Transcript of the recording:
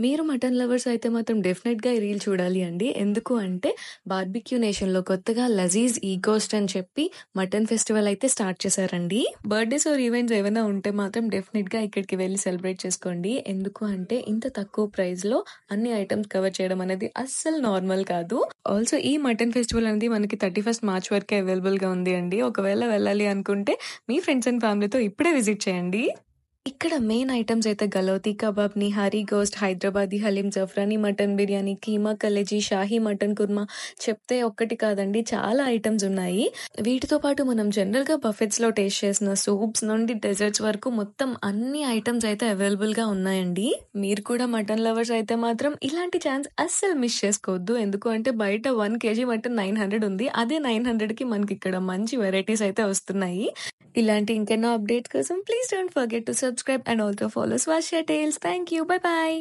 మీరు mutton lovers అయితే మాత్రం డెఫినెట్‌గా ఈ రీల్ చూడాలి అండి. ఎందుకు అంటే బార్బిక్యూ నేషన్‌లో కొత్తగా 'లజీజ్ ఈకోస్ట్' అని చెప్పి మటన్ ఫెస్టివల్ అయితే స్టార్ట్ చేశారండి. బర్త్‌డేస్ ఆర్ ఈవెంట్స్ ఏవైనా ఉంటే మాత్రం డెఫినెట్‌గా ఇక్కడికి వెళ్లి సెలబ్రేట్ చేసుకోండి. ఎందుకు అంటే ఇంత తక్కువ ప్రైస్‌లో అన్ని ఐటెమ్స్ కవర్ చేయడం అనేది అస్సలు నార్మల్ కాదు. ఆల్సో ఈ మటన్ ఫెస్టివల్ అనేది మనకి 31 మార్చ్ వరకే అవైలబుల్‌గా ఉంది అండి. ఒకవేళ వెళ్ళాలి అనుకుంటే మీ ఫ్రెండ్స్ అండ్ ఫ్యామిలీతో ఇప్పుడే విజిట్ చేయండి. ఇక్కడ మెయిన్ ఐటెమ్స్ అయితే గలౌతీ కబాబ్, నిహారీ గోస్ట్, హైదరాబాదీ హలీం, జఫ్రానీ మటన్ బిర్యానీ, కీమా కలేజీ, షాహీ మటన్ కుర్మా చెప్తే ఒక్కటి కాదండి చాలా ఐటెమ్స్ ఉన్నాయి. వీటితో పాటు మనం జనరల్‌గా బఫెట్స్‌లో టేస్ట్ చేసిన సూప్స్ నుండి డెజర్ట్స్ వరకు మొత్తం అన్ని ఐటెమ్స్ అయితే అవైలబుల్‌గా ఉన్నాయండి. మీరు కూడా మటన్ లవర్స్ అయితే మాత్రం ఇలాంటి ఛాన్స్ అస్సలు మిస్ చేసుకోవద్దు. ఎందుకు అంటే బయట 1 కేజీ మటన్ 900 ఉంది. అదే 900కి మనకిక్కడ మంచి వెరైటీస్ అయితే వస్తున్నాయి. ఇలాంటి ఇంకెన్నో అప్డేట్స్ కోసం please don't forget to subscribe and also follow స్వాషియా tales. Thank you. Bye by.